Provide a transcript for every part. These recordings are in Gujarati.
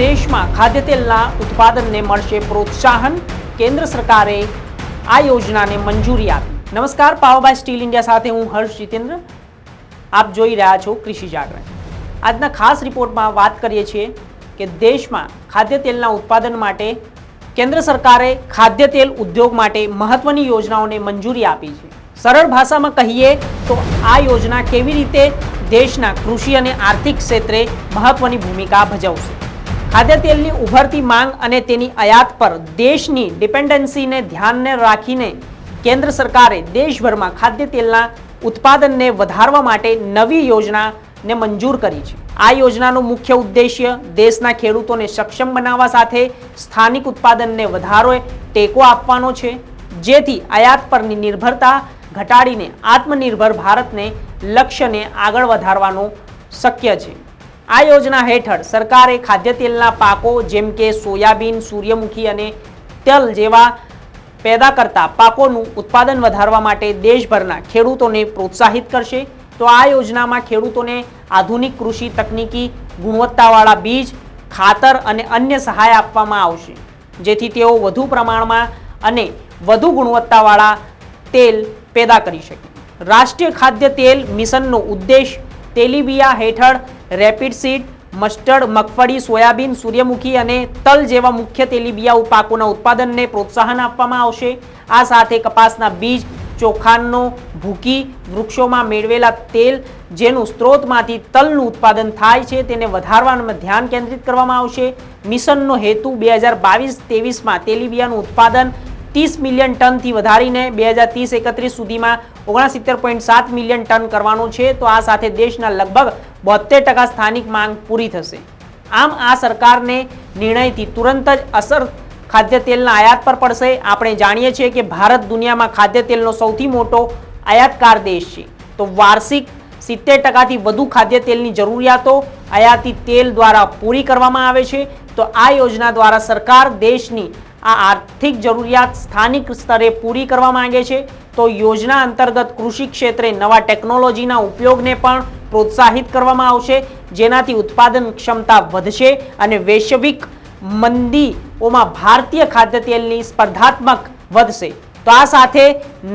દેશમાં ખાદ્યતેલના ઉત્પાદનને મળશે પ્રોત્સાહન, કેન્દ્ર સરકારે આ યોજનાને મંજૂરી આપી। નમસ્કાર, પાવર બાય સ્ટીલ ઇન્ડિયા સાથે હું હર્ષ જીતેન્દ્ર। આપ જોઈ રહ્યા છો કૃષિ જાગરણ। આજના ખાસ રિપોર્ટમાં વાત કરીએ છીએ કે દેશમાં ખાદ્યતેલના ઉત્પાદન માટે કેન્દ્ર સરકારે ખાદ્યતેલ ઉદ્યોગ માટે મહત્વની યોજનાઓને મંજૂરી આપી છે। સરળ ભાષામાં કહીએ તો આ યોજના કેવી રીતે દેશના કૃષિ અને આર્થિક ક્ષેત્રે મહત્વની ભૂમિકા ભજવશે। ખાદ્યતેલની ઉભરતી માંગ અને તેની આયાત પર દેશની ડિપેન્ડન્સીને ધ્યાને રાખીને કેન્દ્ર સરકારે દેશભરમાં ખાદ્યતેલના ઉત્પાદનને વધારવા માટે નવી યોજનાને મંજૂર કરી છે। આ યોજનાનો મુખ્ય ઉદ્દેશ્ય દેશના ખેડૂતોને સક્ષમ બનાવવા સાથે સ્થાનિક ઉત્પાદનને વધારે ટેકો આપવાનો છે, જેથી આયાત પરની નિર્ભરતા ઘટાડીને આત્મનિર્ભર ભારતને લક્ષ્યને આગળ વધારવાનું શક્ય છે। આ યોજના હેઠળ સરકારે ખાદ્યતેલના પાકો જેમ કે સોયાબીન, સૂર્યમુખી અને તલ જેવા પેદા કરતા પાકોનું ઉત્પાદન વધારવા માટે દેશભરના ખેડૂતોને પ્રોત્સાહિત કરશે। તો આ યોજનામાં ખેડૂતોને આધુનિક કૃષિ તકનીકી, ગુણવત્તાવાળા બીજ, ખાતર અને અન્ય સહાય આપવામાં આવશે, જેથી તેઓ વધુ પ્રમાણમાં અને વધુ ગુણવત્તાવાળા તેલ પેદા કરી શકે। રાષ્ટ્રીય ખાદ્ય તેલ મિશનનો ઉદ્દેશ તેલીબિયા હેઠળ રેપિડ સીડ, મસ્ટર્ડ, મગફળી, સોયાબીન, સૂર્યમુખી અને તલ જેવા મુખ્ય તેલીબિયા પાકોના ઉત્પાદનને પ્રોત્સાહન આપવામાં આવશે। આ સાથે કપાસના બીજ, ચોખાનો ભૂકી, વૃક્ષોમાં મેળવેલા તેલ જેનું સ્ત્રોતમાંથી તલનું ઉત્પાદન થાય છે તેને વધારવામાં ધ્યાન કેન્દ્રિત કરવામાં આવશે। મિશનનો હેતુ 2022-23માં તેલીબિયાનું ઉત્પાદન 30 મિલિયન ટનથી વધારીને 2030-31 સુધીમાં 69.7 મિલિયન ટન કરવાનું છે। તો આ સાથે દેશના લગભગ 72% સ્થાનિક માંગ પૂરી થશે। આમ આ સરકારને નિર્ણયથી તુરંત જ અસર ખાદ્યતેલના આયાત પર પડશે। આપણે જાણીએ છીએ કે ભારત દુનિયામાં ખાદ્યતેલનો સૌથી મોટો આયાતકાર દેશ છે। તો વાર્ષિક 70%થી વધુ ખાદ્યતેલની જરૂરિયાતો આયાતી તેલ દ્વારા પૂરી કરવામાં આવે છે। તો આ યોજના દ્વારા સરકાર દેશની આ આર્થિક જરૂરિયાત સ્થાનિક સ્તરે પૂરી કરવા માંગે છે। તો યોજના અંતર્ગત કૃષિ ક્ષેત્રે નવા ટેકનોલોજીના ઉપયોગને પણ પ્રોત્સાહિત કરવામાં આવશે, જેનાથી ઉત્પાદન ક્ષમતા વધશે અને વૈશ્વિક મંદીઓમાં ભારતીય ખાદ્યતેલની સ્પર્ધાત્મક વધશે। તો આ સાથે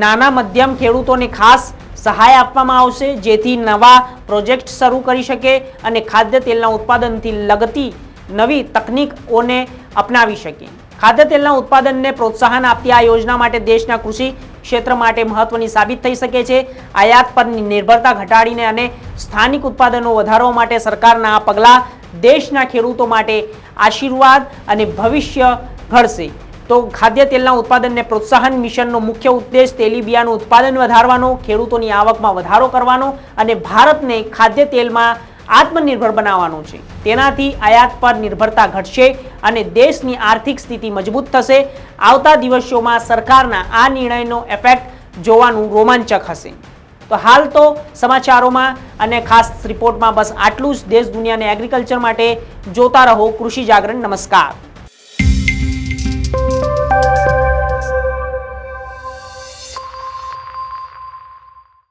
નાના મધ્યમ ખેડૂતોને ખાસ સહાય આપવામાં આવશે, જેથી નવા પ્રોજેક્ટ શરૂ કરી શકે અને ખાદ્યતેલના ઉત્પાદનથી લગતી નવી તકનીકોને અપનાવી શકે। ખાદ્યતેલના ઉત્પાદનને પ્રોત્સાહન આપતી આ યોજના માટે દેશના કૃષિ ક્ષેત્ર માટે મહત્વની સાબિત થઈ શકે છે। આયાત પરની નિર્ભરતા ઘટાડીને અને સ્થાનિક ઉત્પાદનો વધારવા માટે સરકારના આ પગલાં દેશના ખેડૂતો માટે આશીર્વાદ અને ભવિષ્ય ઘડશે। તો ખાદ્યતેલના ઉત્પાદનને પ્રોત્સાહન મિશનનો મુખ્ય ઉદ્દેશ તેલીબિયાનું ઉત્પાદન વધારવાનો, ખેડૂતોની આવકમાં વધારો કરવાનો અને ભારતને ખાદ્યતેલમાં આત્મનિર્ભર બનાવવાનું છે। તેનાથી આયાત પર નિર્ભરતા ઘટશે અને દેશની આર્થિક સ્થિતિ મજબૂત થશે। આવતા દિવસોમાં સરકારના આ નિર્ણયનો ઇફેક્ટ જોવાનું રોમાંચક હશે। તો હાલ તો સમાચારોમાં અને ખાસ રિપોર્ટમાં બસ આટલું જ। દેશ દુનિયાને એગ્રીકલ્ચર માટે જોતા રહો કૃષિ જાગરણ। નમસ્કાર।